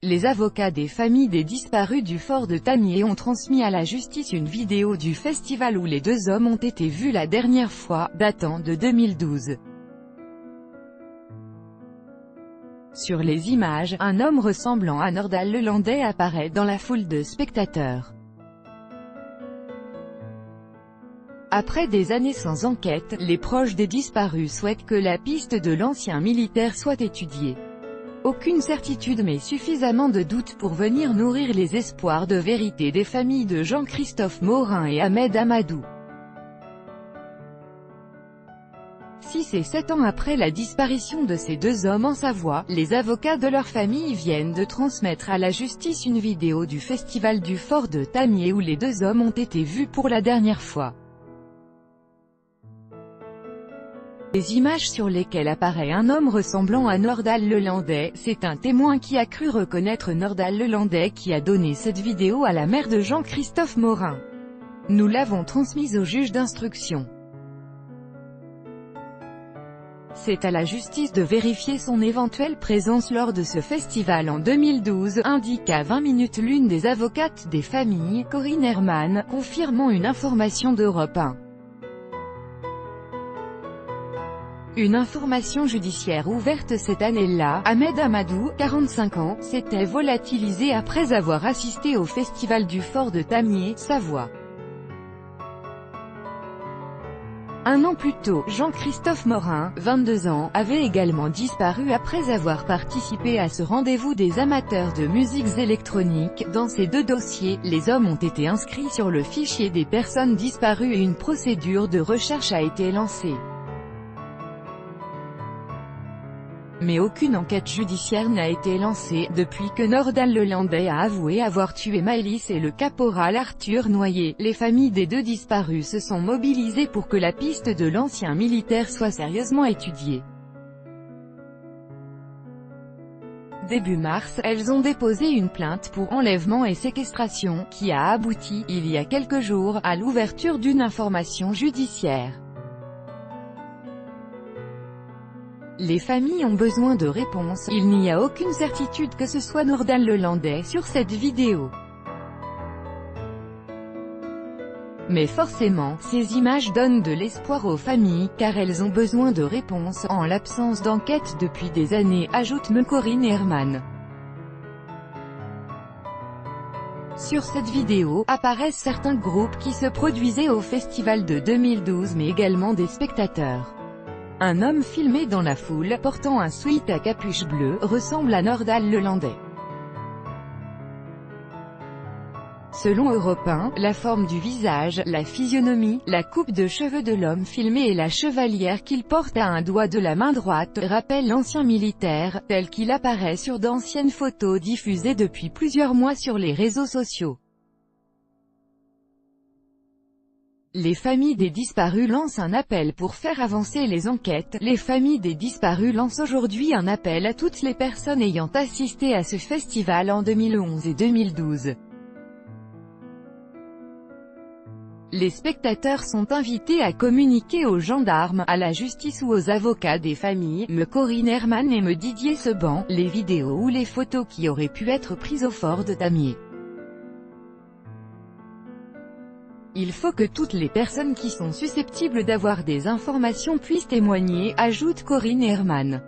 les avocats des familles des disparus du fort de Tamier ont transmis à la justice une vidéo du festival où les deux hommes ont été vus la dernière fois, datant de 2012. Sur les images, un homme ressemblant à Nordal Lelandais apparaît dans la foule de spectateurs. Après des années sans enquête, les proches des disparus souhaitent que la piste de l'ancien militaire soit étudiée. Aucune certitude mais suffisamment de doutes pour venir nourrir les espoirs de vérité des familles de Jean-Christophe Morin et Ahmed Amadou. 6 et 7 ans après la disparition de ces deux hommes en Savoie, les avocats de leur famille viennent de transmettre à la justice une vidéo du festival du fort de Tamier où les deux hommes ont été vus pour la dernière fois. Les images sur lesquelles apparaît un homme ressemblant à Nordal Lelandais, c'est un témoin qui a cru reconnaître Nordal Lelandais qui a donné cette vidéo à la mère de Jean-Christophe Morin. Nous l'avons transmise au juge d'instruction. C'est à la justice de vérifier son éventuelle présence lors de ce festival en 2012, indique à 20 minutes l'une des avocates des familles, Corinne Herman, confirmant une information d'Europe 1. Une information judiciaire ouverte cette année-là, Ahmed Amadou, 45 ans, s'était volatilisé après avoir assisté au festival du fort de Tamier, Savoie. Un an plus tôt, Jean-Christophe Morin, 22 ans, avait également disparu après avoir participé à ce rendez-vous des amateurs de musiques électroniques. Dans ces deux dossiers, les hommes ont été inscrits sur le fichier des personnes disparues et une procédure de recherche a été lancée. Mais aucune enquête judiciaire n'a été lancée, depuis que Nordal Lelandais a avoué avoir tué Maëlys et le caporal Arthur Noyer. Les familles des deux disparus se sont mobilisées pour que la piste de l'ancien militaire soit sérieusement étudiée. Début mars, elles ont déposé une plainte pour enlèvement et séquestration, qui a abouti, il y a quelques jours, à l'ouverture d'une information judiciaire. Les familles ont besoin de réponses, il n'y a aucune certitude que ce soit Nordal Lelandais sur cette vidéo. Mais forcément, ces images donnent de l'espoir aux familles, car elles ont besoin de réponses, en l'absence d'enquête depuis des années, ajoute Corinne Herman. Sur cette vidéo, apparaissent certains groupes qui se produisaient au festival de 2012 mais également des spectateurs. Un homme filmé dans la foule, portant un sweat à capuche bleue, ressemble à Nordal Lelandais. Selon Europe 1, la forme du visage, la physionomie, la coupe de cheveux de l'homme filmé et la chevalière qu'il porte à un doigt de la main droite, rappellent l'ancien militaire, tel qu'il apparaît sur d'anciennes photos diffusées depuis plusieurs mois sur les réseaux sociaux. Les familles des disparus lancent un appel pour faire avancer les enquêtes. Les familles des disparus lancent aujourd'hui un appel à toutes les personnes ayant assisté à ce festival en 2011 et 2012. Les spectateurs sont invités à communiquer aux gendarmes, à la justice ou aux avocats des familles, Corinne Herman et Didier Seban, les vidéos ou les photos qui auraient pu être prises au fort de Tamier. Il faut que toutes les personnes qui sont susceptibles d'avoir des informations puissent témoigner, ajoute Corinne Herman.